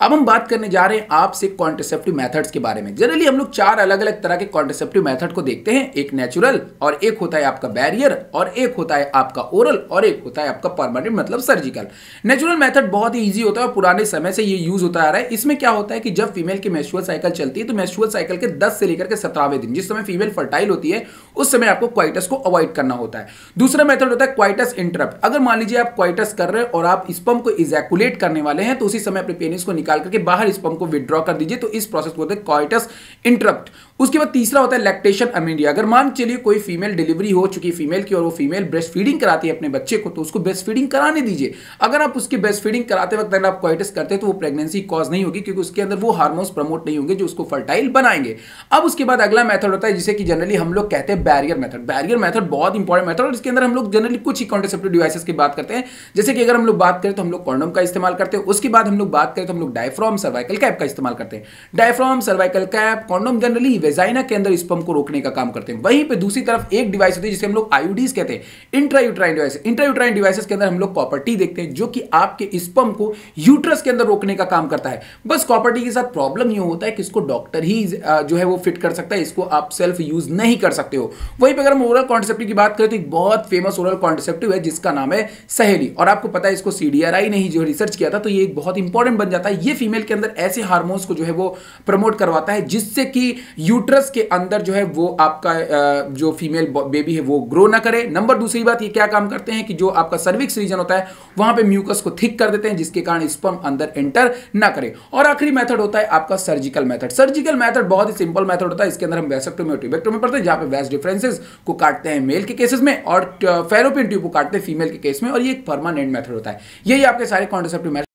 अब हम बात करने जा रहे हैं आपसे कॉन्ट्रासेप्टिव मेथड्स के बारे में। जनरली हम लोग 4 अलग अलग तरह के कॉन्ट्रासेप्टिव मेथड को देखते हैं, एक नेचुरल और एक होता है आपका बैरियर और एक होता है आपका ओरल और एक होता है आपका परमानेंट मतलब सर्जिकल। नेचुरल मेथड बहुत ही ईजी होता है और पुराने समय से ये यूज होता आ रहा है। इसमें क्या होता है कि जब फीमेल की मेंस्ट्रुअल साइकिल चलती है तो मेंस्ट्रुअल साइकिल के 10 से लेकर के 17वें दिन, जिस समय फीमेल फर्टाइल होती है, उस समय आपको क्वाइटस को अवॉइड करना होता है। दूसरा मेथड होता है क्वाइटस इंटरप्ट। अगर मान लीजिए आप क्वाइटस कर रहे हैं और आप स्पर्म को इजैकुलेट करने वाले हैं तो उसी समय अपने पेनिस को निकाल करके बाहर स्पर्म को विड्रॉ कर दीजिए, तो इस प्रोसेस को होता है क्वाइटस इंटरप्ट। उसके बाद तीसरा होता है लैक्टेशन अमीनिया। अगर मान चलिए कोई फीमेल डिलीवरी हो चुकी फीमेल की और वो फीमेल ब्रेस्ट फीडिंग कराती है अपने बच्चे को, तो उसको ब्रेस्ट फीडिंग कराने दीजिए। अगर आप उसकी ब्रेस्ट फीडिंग कराते वक्त अगर आप क्वाइटस करते हैं तो वो प्रेगनेंसी कॉज नहीं होगी, क्योंकि उसके अंदर वो हार्मोन्स प्रमोट नहीं होंगे जो उसको फर्टाइल बनाएंगे। अब उसके बाद अगला मेथड होता है जिसे कि जनरली हम लोग कहते हैं बैरियर मेथड। बैरियर मेथड बहुत इंपॉर्टेंट मेथड और इसके अंदर हम लोग जनरली कुछ ही कॉन्ट्रासेप्टिव डिवाइसेस की बात करते हैं। जैसे कि अगर हम लोग बात करें तो हम लोग कॉन्डोम का इस्तेमाल करते हैं, उसके बाद हम लोग बात करें तो हम लोग डायफ्राम सर्वाइकल कैप का इस्तेमाल करते हैं। Diaphragm cervical cap condom generally vagina के अंदर स्पर्म को रोकने का काम करते हैं। वहीं पे दूसरी तरफ एक डिवाइस होती है जिसे हम लोग आईयूडीज कहते हैं, इंट्रायूट्राइन डिवाइस। इंट्रायूट्राइन डिवाइसेस के अंदर हम लोग कॉपर टी देखते हैं जो कि आपके स्पर्म को यूट्रस के अंदर रोकने का काम करता है। बस कॉपर टी के साथ प्रॉब्लम ये होता है कि इसको डॉक्टर ही जो है वो फिट कर सकता है, इसको आप सेल्फ यूज नहीं कर सकते हो। वहीं पे अगर हम ओरल कॉन्ट्रासेप्टिव की बात करें तो एक बहुत फेमस ओरल कॉन्ट्रासेप्टिव है जिसका नाम है सहेली, और आपको पता है इसको सीडीआरआई ने ही जो रिसर्च किया था, तो ये एक बहुत इंपॉर्टेंट बन जाता है। ये फीमेल के अंदर ऐसे हार्मोन्स को जो है वो प्रमोट करवाता है जिससे कि यूट्रस के अंदर जो है वो आपका जो फीमेल बेबी है वो ग्रो ना करे। नंबर दूसरी बात ये क्या काम करते हैं कि जो आपका सर्विक्स रीजन होता है वहां पे म्यूकस को थिक कर देते हैं जिसके कारण स्पर्म अंदर एंटर ना करे। और आखिरी मेथड होता है आपका सर्जिकल मेथड। सर्जिकल मेथड बहुत ही सिंपल मेथड होता है। इसके अंदर हम वैसेक्टोमी और ट्यूबेक्टोमी पढ़ते हैं जहां पे वैस डिफरेंसेस को काटते हैं मेल के केसेस में और फैलोपियन ट्यूब को काटते हैं फीमेल के केस में, और ये एक परमानेंट मेथड होता है। यही आपके सारे कॉन्ट्रासेप्टिव मेथड